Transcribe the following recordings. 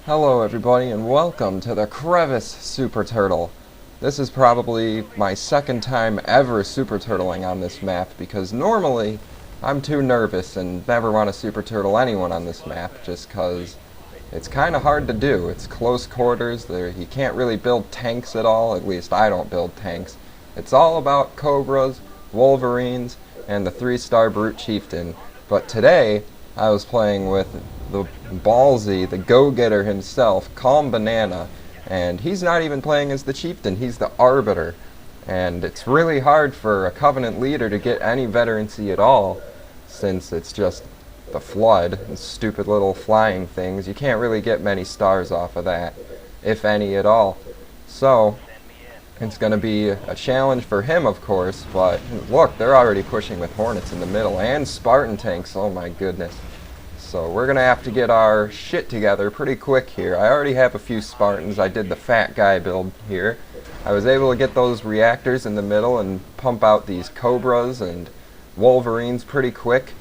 Hello everybody and welcome to the Crevice Super Turtle. This is probably my second time ever super turtling on this map because normally I'm too nervous and never want to super turtle anyone on this map just because it's kind of hard to do. It's close quarters, you can't really build tanks at all, at least I don't build tanks. It's all about Cobras, Wolverines, and the 3-star Brute Chieftain. But today I was playing with the ballsy, the go-getter himself, Calm Banana, and he's not even playing as the Chieftain, he's the Arbiter. And it's really hard for a Covenant leader to get any veterancy at all, since it's just the Flood and stupid little flying things. You can't really get many stars off of that, if any at all. So it's going to be a challenge for him, of course, but look, they're already pushing with Hornets in the middle, and Spartan tanks, oh my goodness. So we're going to have to get our shit together pretty quick here. I already have a few Spartans. I did the fat guy build here. I was able to get those reactors in the middle and pump out these Cobras and Wolverines pretty quick.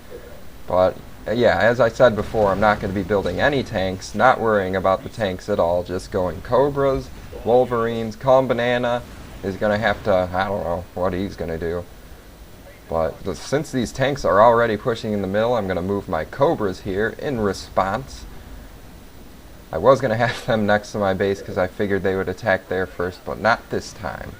But yeah, as I said before, I'm not going to be building any tanks, not worrying about the tanks at all, just going Cobras, Wolverines. Calm Banana is going to have to, I don't know what he's going to do. But since these tanks are already pushing in the middle, I'm going to move my Cobras here in response. I was going to have them next to my base because I figured they would attack there first, but not this time.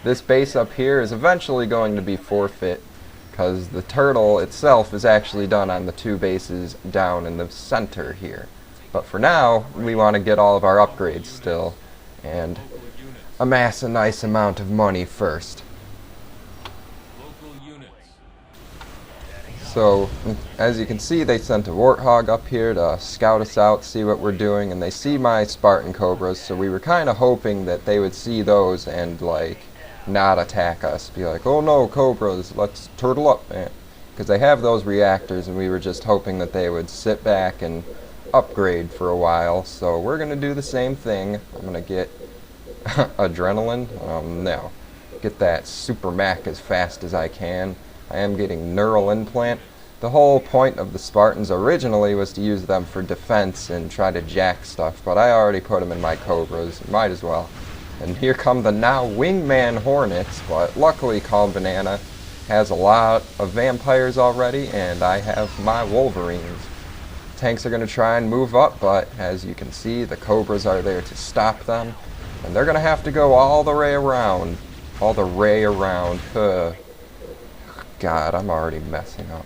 This base up here is eventually going to be forfeit because the turtle itself is actually done on the 2 bases down in the center here. But for now, we want to get all of our upgrades still and amass a nice amount of money first. So, as you can see, they sent a Warthog up here to scout us out, see what we're doing, and they see my Spartan Cobras, so we were kind of hoping that they would see those and, like, not attack us. Be like, oh no, Cobras, let's turtle up, man. Because they have those reactors, and we were just hoping that they would sit back and upgrade for a while. So we're going to do the same thing. I'm going to get adrenaline. No. Get that Super Mac as fast as I can. I am getting neural implant. The whole point of the Spartans originally was to use them for defense and try to jack stuff, but I already put them in my Cobras. Might as well. And here come the now wingman Hornets, but luckily Calm Banana has a lot of vampires already, and I have my Wolverines. Tanks are going to try and move up, but as you can see, the Cobras are there to stop them, and they're going to have to go all the way around. All the way around. God, I'm already messing up.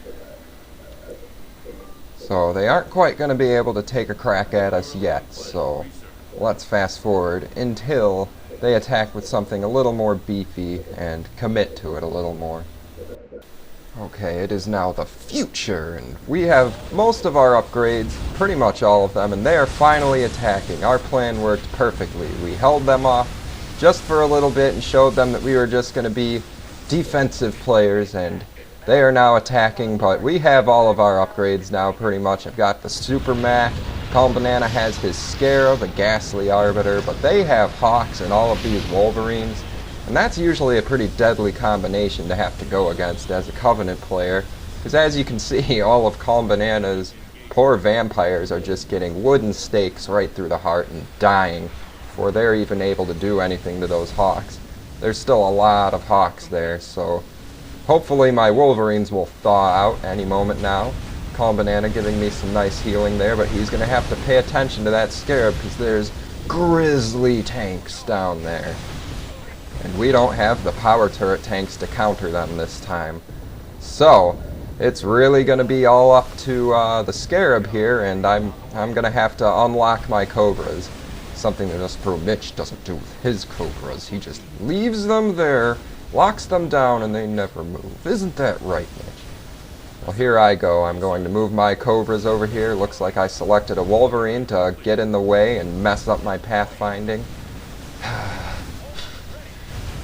So they aren't quite going to be able to take a crack at us yet, so let's fast forward until they attack with something a little more beefy and commit to it a little more. Okay, it is now the future, and we have most of our upgrades, pretty much all of them, and they are finally attacking. Our plan worked perfectly. We held them off just for a little bit and showed them that we were just going to be defensive players, and they are now attacking, but we have all of our upgrades now pretty much. I've got the Super Mac, Calm Banana has his Scarab, a ghastly Arbiter, but they have Hawks and all of these Wolverines, and that's usually a pretty deadly combination to have to go against as a Covenant player, because as you can see, all of Calm Banana's poor vampires are just getting wooden stakes right through the heart and dying before they're even able to do anything to those Hawks. There's still a lot of Hawks there, so hopefully my Wolverines will thaw out any moment now. Calm Banana giving me some nice healing there, but he's going to have to pay attention to that Scarab because there's grizzly tanks down there. And we don't have the power turret tanks to counter them this time. So it's really going to be all up to the Scarab here, and I'm going to have to unlock my Cobras. Something that us Pro Mitch doesn't do with his Cobras. He just leaves them there, locks them down, and they never move. Isn't that right, Mitch? Well, here I go. I'm going to move my Cobras over here. Looks like I selected a Wolverine to get in the way and mess up my pathfinding.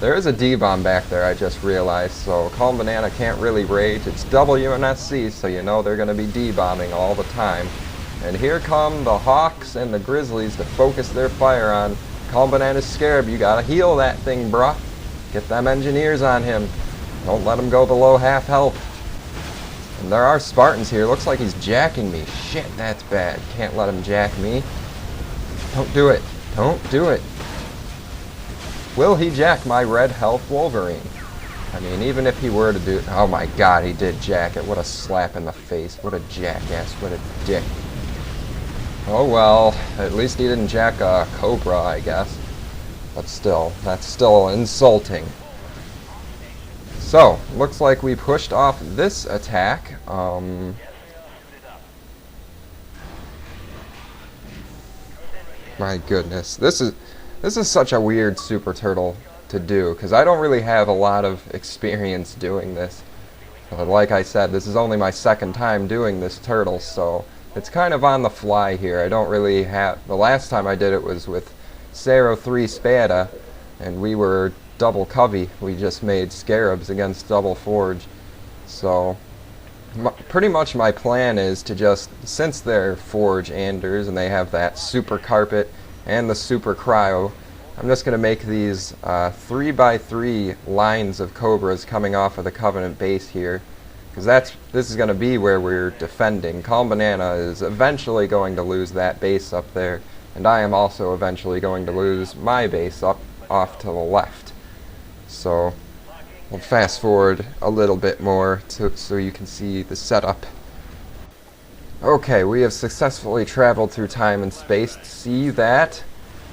There is a D-bomb back there, I just realized, so Calm Banana can't really rage. It's WNSC, so you know they're going to be D-bombing all the time. And here come the Hawks and the Grizzlies to focus their fire on Calm Banana's Scarab. You gotta heal that thing, bruh. Get them engineers on him. Don't let him go below half health. And there are Spartans here. Looks like he's jacking me. Shit, that's bad. Can't let him jack me. Don't do it. Don't do it. Will he jack my red health Wolverine? I mean, even if he were to do... Oh my god, he did jack it. What a slap in the face. What a jackass. What a dick. Oh well, at least he didn't jack a Cobra, I guess. But still, that's still insulting. So, looks like we pushed off this attack. My goodness. This is such a weird Super Turtle to do, because I don't really have a lot of experience doing this. Like I said, this is only my second time doing this turtle, so it's kind of on the fly here. I don't really have... The last time I did it was with Sero 3 Spada, and we were double covey. We just made Scarabs against double forge. So, pretty much my plan is to just, since they're forge Anders and they have that super carpet and the super cryo, I'm just going to make these 3x3 lines of Cobras coming off of the Covenant base here, because this is going to be where we're defending. Calm Banana is eventually going to lose that base up there, and I am also eventually going to lose my base up off to the left. So we'll fast forward a little bit more so you can see the setup. Okay, we have successfully traveled through time and space to see that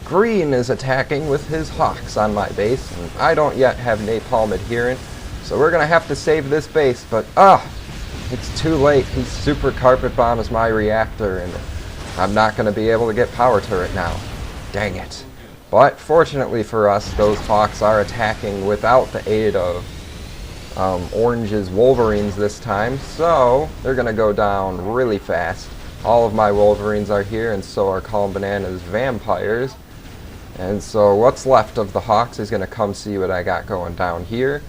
Green is attacking with his Hawks on my base, and I don't yet have Napalm Adherent, so we're going to have to save this base, but it's too late. He super carpet bombs my reactor, and I'm not going to be able to get power turret now. Dang it. But fortunately for us, those Hawks are attacking without the aid of Orange's Wolverines this time, so they're going to go down really fast. All of my Wolverines are here, and so are Calm Banana's Vampires. And so what's left of the Hawks is going to come see what I got going down here.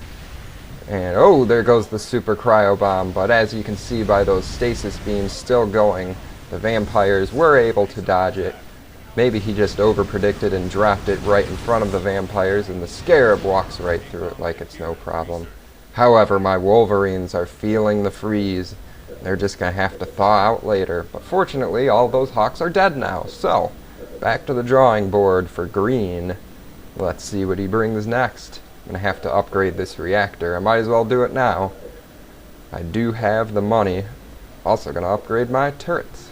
And oh, there goes the super cryo bomb, but as you can see by those stasis beams still going, the Vampires were able to dodge it. Maybe he just overpredicted and dropped it right in front of the Vampires, and the Scarab walks right through it like it's no problem. However, my Wolverines are feeling the freeze. They're just going to have to thaw out later. But fortunately, all those Hawks are dead now. So, back to the drawing board for Green. Let's see what he brings next. I'm going to have to upgrade this reactor. I might as well do it now. I do have the money. Also going to upgrade my turrets.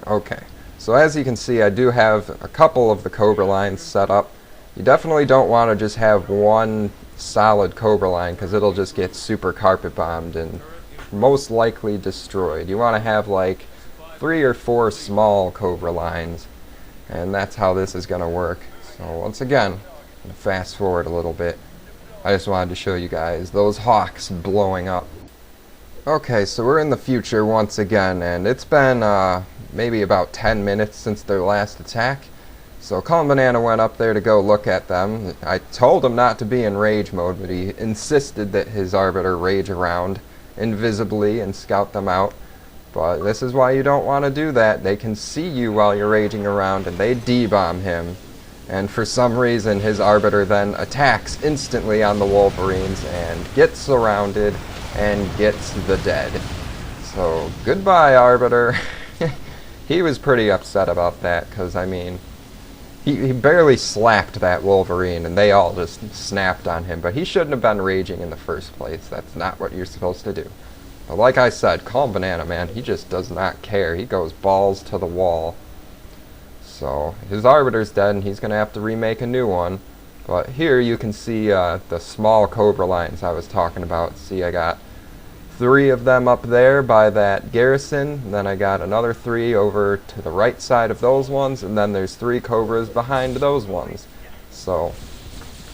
Okay. So as you can see, I do have a couple of the Cobra lines set up. You definitely don't want to just have one solid Cobra line, because it'll just get super carpet bombed and most likely destroyed. You want to have like 3 or 4 small Cobra lines, and that's how this is going to work. So once again, I'm going to fast forward a little bit. I just wanted to show you guys those Hawks blowing up. Okay, so we're in the future once again, and it's been maybe about 10 minutes since their last attack. So Calm Banana went up there to go look at them. I told him not to be in rage mode, but he insisted that his Arbiter rage around invisibly and scout them out. But this is why you don't want to do that. They can see you while you're raging around, and they D-bomb him. And for some reason, his Arbiter then attacks instantly on the Wolverines and gets surrounded and gets the dead. So goodbye, Arbiter. He was pretty upset about that, because, I mean, he barely slapped that Wolverine, and they all just snapped on him. But he shouldn't have been raging in the first place. That's not what you're supposed to do. But like I said, Calm Banana, man, he just does not care. He goes balls to the wall. So his Arbiter's dead, and he's going to have to remake a new one. But here you can see the small Cobra lines I was talking about. See, I got 3 of them up there by that garrison, and then I got another 3 over to the right side of those ones, and then there's 3 Cobras behind those ones. So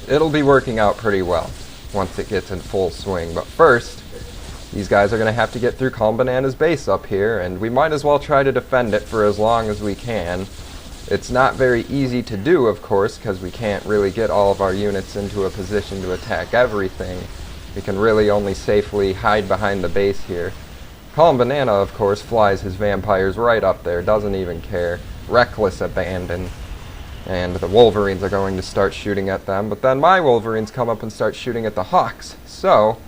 it'll be working out pretty well once it gets in full swing. But first, these guys are going to have to get through Calm Banana's base up here, and we might as well try to defend it for as long as we can. It's not very easy to do, of course, because we can't really get all of our units into a position to attack everything. We can really only safely hide behind the base here. Calm Banana, of course, flies his Vampires right up there, doesn't even care. Reckless abandon. And the Wolverines are going to start shooting at them, but then my Wolverines come up and start shooting at the Hawks. So,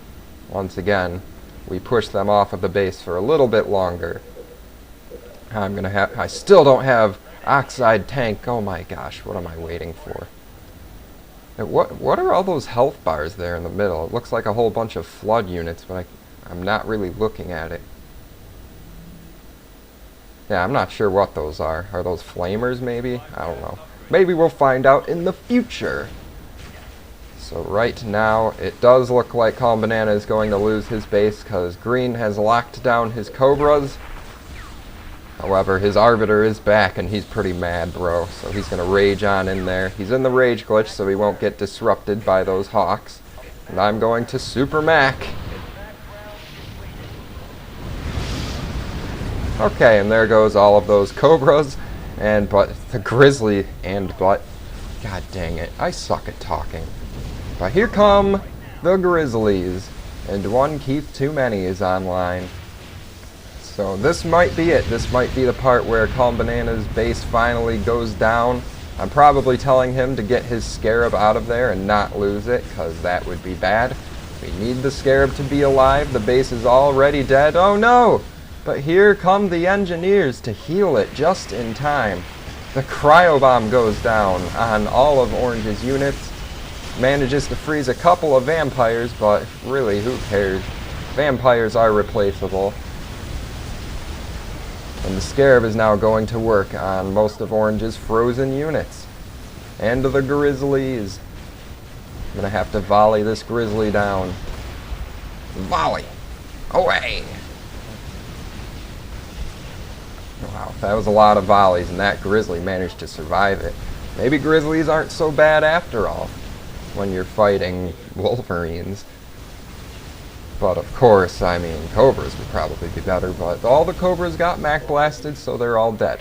once again, we push them off of the base for a little bit longer. I still don't have Oxide tank. Oh my gosh, what am I waiting for? And what are all those health bars there in the middle? It looks like a whole bunch of flood units, but I'm not really looking at it. Yeah, I'm not sure what those are. Are those flamers, maybe? I don't know. Maybe we'll find out in the future. So right now, it does look like Calm Banana is going to lose his base because Green has locked down his Cobras. However, his Arbiter is back and he's pretty mad, bro. So he's going to rage on in there. He's in the rage glitch so he won't get disrupted by those Hawks. And I'm going to Super Mac. Okay, and there goes all of those Cobras. But the Grizzly God dang it, I suck at talking. But here come the Grizzlies. And one Keith Too Many is online. So this might be it. This might be the part where Calm Banana's base finally goes down. I'm probably telling him to get his Scarab out of there and not lose it, because that would be bad. We need the Scarab to be alive. The base is already dead. Oh no! But here come the engineers to heal it just in time. The Cryo Bomb goes down on all of Orange's units. Manages to freeze a couple of vampires, but really, who cares? Vampires are replaceable. And the Scarab is now going to work on most of Orange's frozen units. And the Grizzlies. I'm going to have to volley this Grizzly down. Volley! Away! Wow, that was a lot of volleys, and that Grizzly managed to survive it. Maybe Grizzlies aren't so bad after all, when you're fighting Wolverines. But of course, I mean, Cobras would probably be better, but all the Cobras got Mac blasted, so they're all dead.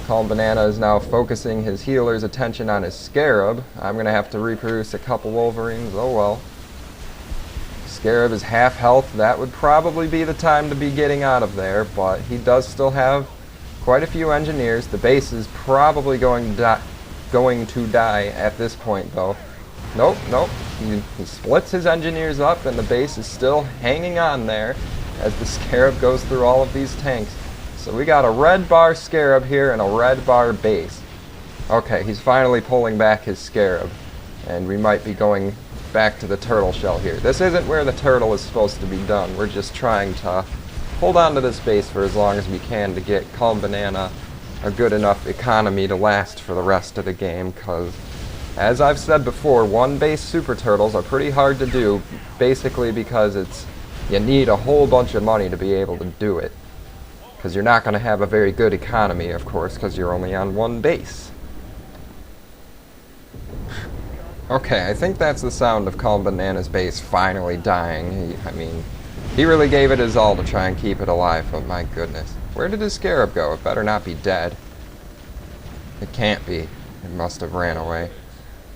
Calm Banana is now focusing his healer's attention on his Scarab. I'm going to have to reproduce a couple Wolverines, oh well. Scarab is half health. That would probably be the time to be getting out of there, but he does still have quite a few engineers. The base is probably going to die at this point, though. Nope, nope. He splits his engineers up, and the base is still hanging on there as the Scarab goes through all of these tanks. So we got a red bar Scarab here and a red bar base. Okay, he's finally pulling back his Scarab, and we might be going back to the turtle shell here. This isn't where the turtle is supposed to be done. We're just trying to hold on to this base for as long as we can to get Calm Banana a good enough economy to last for the rest of the game, because as I've said before, one base Super Turtles are pretty hard to do, basically because you need a whole bunch of money to be able to do it. Because you're not going to have a very good economy, of course, because you're only on one base. Okay, I think that's the sound of Calm Banana's base finally dying. He really gave it his all to try and keep it alive, but my goodness. Where did his Scarab go? It better not be dead. It can't be. It must have ran away.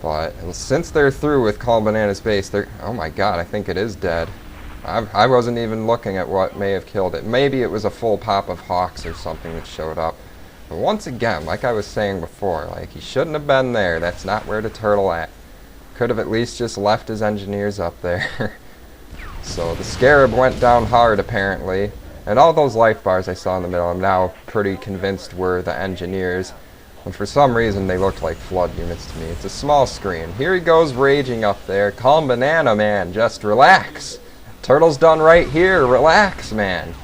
But since they're through with Calm Banana's base, oh my god, I think it is dead. I wasn't even looking at what may have killed it. Maybe it was a full pop of Hawks or something that showed up. But once again, like I was saying before, like, he shouldn't have been there. That's not where the turtle at. Could have at least just left his engineers up there. So the Scarab went down hard, apparently. And all those life bars I saw in the middle, I'm now pretty convinced were the engineers. And for some reason, they looked like flood units to me. It's a small screen. Here he goes raging up there. Calm Banana, man. Just relax. Turtle's done right here. Relax, man.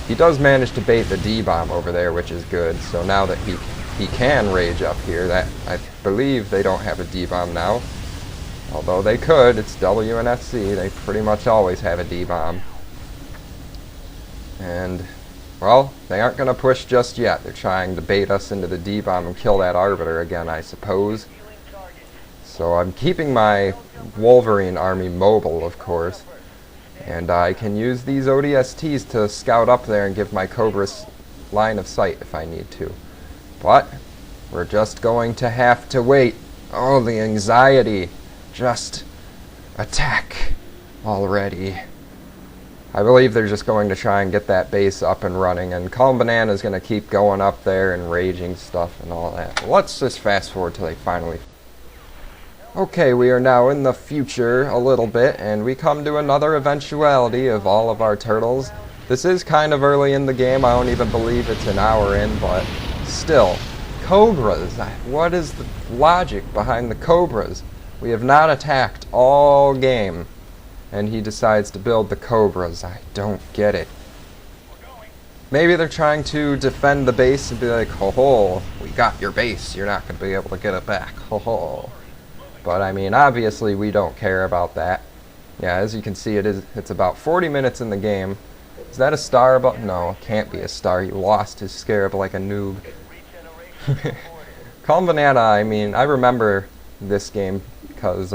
He does manage to bait the D-bomb over there, which is good. So now that he can rage up here, that I believe they don't have a D-bomb now. Although they could. It's WNFC. They pretty much always have a D-bomb. And well, they aren't going to push just yet. They're trying to bait us into the D-bomb and kill that Arbiter again, I suppose. So I'm keeping my Wolverine army mobile, of course. And I can use these ODSTs to scout up there and give my Cobras line of sight if I need to. But we're just going to have to wait. Oh, the anxiety. Just attack already. I believe they're just going to try and get that base up and running, and Calm Banana is going to keep going up there and raging stuff and all that. But let's just fast forward till they finally... Okay, we are now in the future a little bit, and we come to another eventuality of all of our turtles. This is kind of early in the game. I don't even believe it's an hour in, but still, Cobras. What is the logic behind the Cobras? We have not attacked all game, and he decides to build the Cobras. I don't get it. Maybe they're trying to defend the base and be like, ho ho, we got your base, you're not going to be able to get it back, ho ho. But I mean, obviously we don't care about that. Yeah, as you can see, it's about 40 minutes in the game. Is that a star? No, it can't be a star. He lost his Scarab like a noob. Calm Banana, I mean, I remember this game because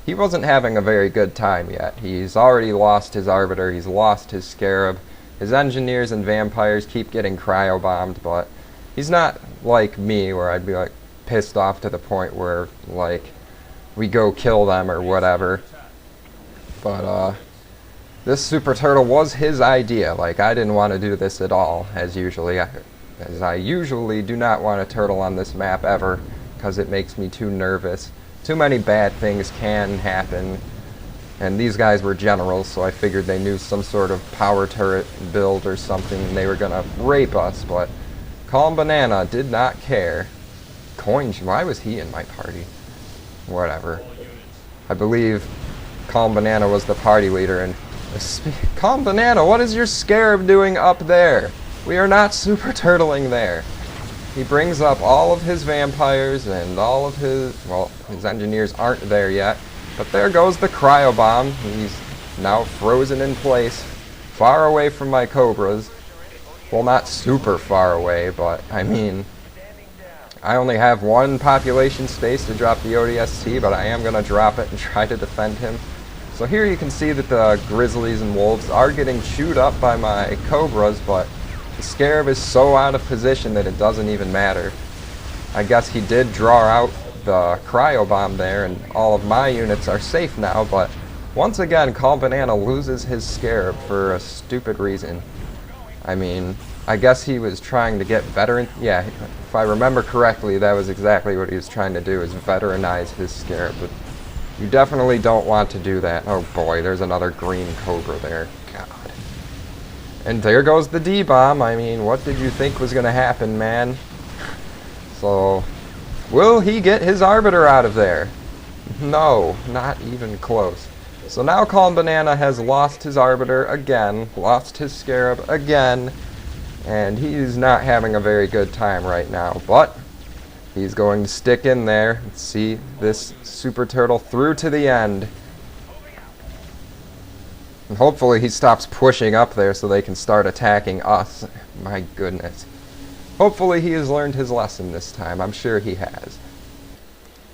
he wasn't having a very good time yet. He's already lost his Arbiter, he's lost his Scarab. His engineers and vampires keep getting cryo-bombed, but he's not like me where I'd be like pissed off to the point where like we go kill them or whatever. But this Super Turtle was his idea. Like, I didn't want to do this at all, as I usually do not want a turtle on this map ever, because it makes me too nervous. Too many bad things can happen. And these guys were generals, so I figured they knew some sort of power turret build or something, and they were gonna rape us, but Calm Banana did not care. Coins, why was he in my party? Whatever. I believe Calm Banana was the party leader, and Calm Banana, what is your Scarab doing up there? We are not super turtling there. He brings up all of his vampires and all of his, well, his engineers aren't there yet. But there goes the cryo bomb. He's now frozen in place, far away from my Cobras. Well, not super far away, but I mean, I only have one population space to drop the ODST, but I am going to drop it and try to defend him. So here you can see that the Grizzlies and Wolves are getting chewed up by my Cobras, but the Scarab is so out of position that it doesn't even matter. I guess he did draw out the cryo bomb there, and all of my units are safe now, but once again, Calm Banana loses his Scarab for a stupid reason. I mean, I guess he was trying to get veteran. Yeah, if I remember correctly, that was exactly what he was trying to do, is veteranize his Scarab, but you definitely don't want to do that. Oh boy, there's another green Cobra there. God. And there goes the D-bomb. I mean, what did you think was going to happen, man? So, will he get his Arbiter out of there? No, not even close. So now Calm Banana has lost his Arbiter again, lost his Scarab again, and he's not having a very good time right now. But he's going to stick in there and see this Super Turtle through to the end. And hopefully he stops pushing up there so they can start attacking us. My goodness. Hopefully he has learned his lesson this time. I'm sure he has.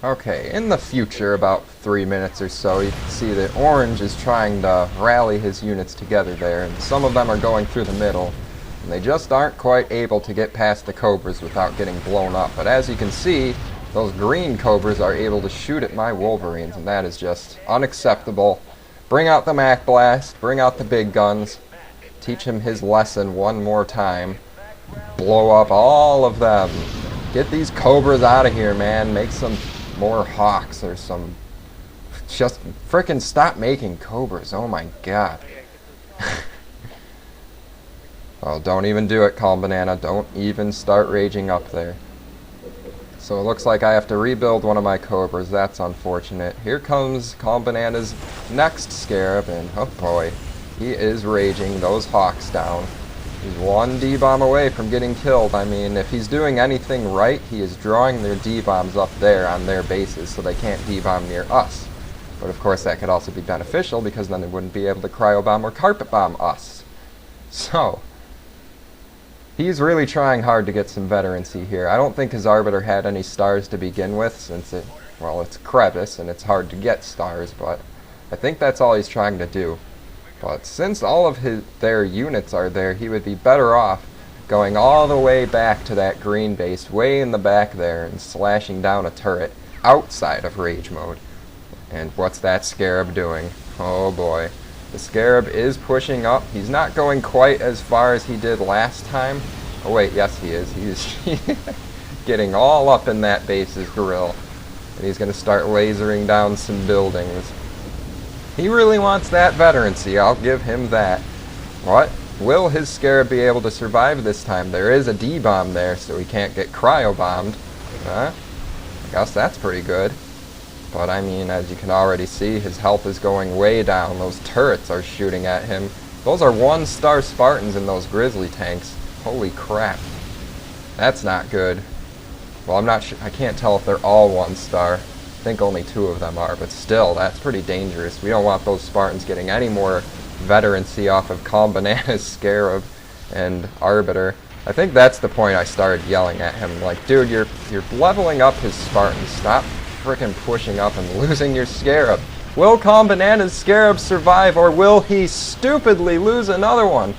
Okay, in the future, about 3 minutes or so, you can see that Orange is trying to rally his units together there, and some of them are going through the middle, and they just aren't quite able to get past the Cobras without getting blown up. But as you can see, those green Cobras are able to shoot at my Wolverines, and that is just unacceptable. Bring out the Mac Blast, bring out the big guns, teach him his lesson one more time. Blow up all of them. Get these Cobras out of here, man. Make some more Hawks or some... Just frickin' stop making Cobras. Oh my god. Oh, don't even do it, Calm Banana. Don't even start raging up there. So it looks like I have to rebuild one of my Cobras. That's unfortunate. Here comes Calm Banana's next Scarab, and oh boy, he is raging those Hawks down. He's one D-bomb away from getting killed. I mean, if he's doing anything right, he is drawing their D-bombs up there on their bases so they can't D-bomb near us. But of course that could also be beneficial because then they wouldn't be able to cryo-bomb or carpet-bomb us. So, he's really trying hard to get some veterancy here. I don't think his Arbiter had any stars to begin with since it's Crevice and it's hard to get stars, but I think that's all he's trying to do. But since all of their units are there, he would be better off going all the way back to that green base, way in the back there, and slashing down a turret outside of rage mode. And what's that Scarab doing? Oh boy. The Scarab is pushing up. He's not going quite as far as he did last time. Oh wait, yes he is. He's getting all up in that base's grill. And he's going to start lasering down some buildings. He really wants that veterancy, I'll give him that. What? Will his Scarab be able to survive this time? There is a D-bomb there, so he can't get cryo-bombed. I guess that's pretty good. But I mean, as you can already see, his health is going way down. Those turrets are shooting at him. Those are 1-star Spartans in those grizzly tanks. Holy crap. That's not good. Well, I'm not sure. I can't tell if they're all 1-star. I think only 2 of them are, but still, that's pretty dangerous. We don't want those Spartans getting any more veterancy off of Calm Banana's Scarab and Arbiter. I think that's the point I started yelling at him. Like, dude, you're leveling up his Spartans. Stop frickin' pushing up and losing your Scarab. Will Calm Banana's Scarab survive, or will he stupidly lose another one?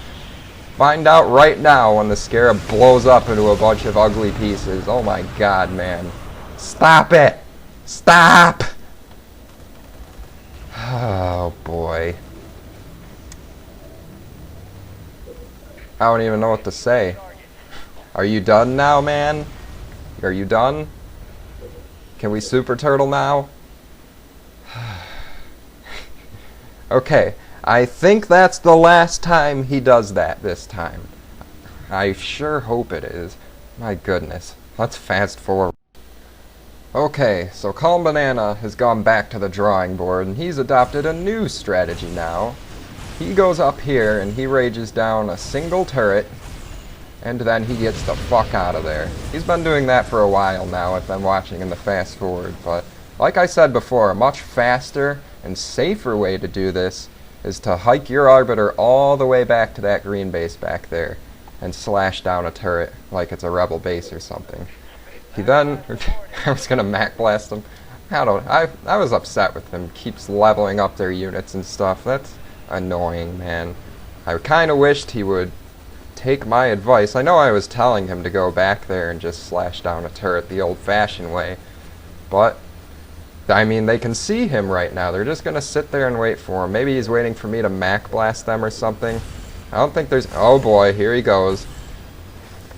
Find out right now when the Scarab blows up into a bunch of ugly pieces. Oh my god, man. Stop it! Stop! Oh boy. I don't even know what to say. Are you done now, man? Are you done? Can we Super Turtle now? Okay, I think that's the last time he does that this time. I sure hope it is. My goodness. Let's fast forward. Okay, so Calm Banana has gone back to the drawing board, and he's adopted a new strategy now. He goes up here, and he rages down a single turret, and then he gets the fuck out of there. He's been doing that for a while now. I've been watching in the fast forward, but like I said before, a much faster and safer way to do this is to hike your Arbiter all the way back to that green base back there and slash down a turret like it's a rebel base or something. He then, I was gonna Mac blast him. I was upset with him. Keeps leveling up their units and stuff. That's annoying, man. I kinda wished he would take my advice. I know I was telling him to go back there and just slash down a turret the old-fashioned way, but I mean, they can see him right now. They're just gonna sit there and wait for him. Maybe he's waiting for me to Mac blast them or something. I don't think there's... Oh boy, here he goes.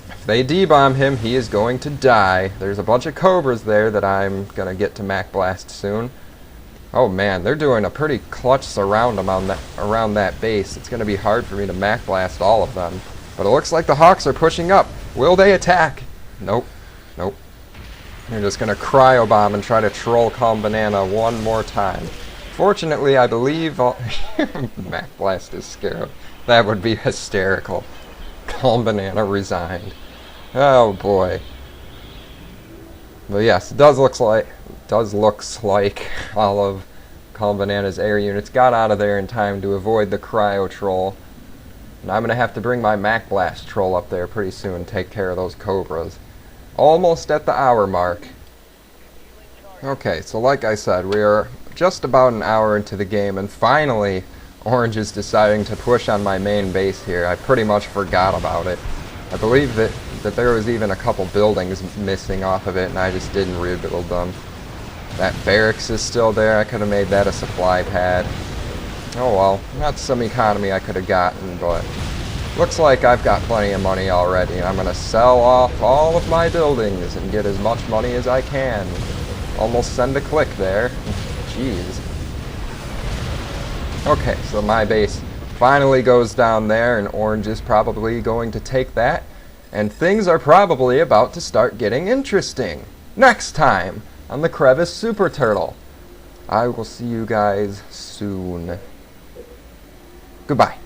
If they D-bomb him, he is going to die. There's a bunch of Cobras there that I'm gonna get to Mac blast soon. Oh man, they're doing a pretty clutch surround around that base. It's gonna be hard for me to Mac blast all of them. But it looks like the Hawks are pushing up. Will they attack? Nope. Nope. They're just going to cryo-bomb and try to troll Calm Banana one more time. Fortunately, I believe... Mac blast is Scarab. That would be hysterical. Calm Banana resigned. Oh boy. But yes, it does looks like all of Calm Banana's air units got out of there in time to avoid the cryo troll. And I'm going to have to bring my Mac blast troll up there pretty soon and take care of those Cobras. Almost at the hour mark. Okay, so like I said, we are just about an hour into the game, and finally Orange is deciding to push on my main base here. I pretty much forgot about it. I believe that there was even a couple buildings missing off of it, and I just didn't rebuild them. That barracks is still there. I could have made that a supply pad. Oh well, that's some economy I could have gotten, but looks like I've got plenty of money already. I'm going to sell off all of my buildings and get as much money as I can. Almost send a click there. Jeez. Okay, so my base finally goes down there, and Orange is probably going to take that. And things are probably about to start getting interesting. Next time on the Crevice Super Turtle. I will see you guys soon. Goodbye.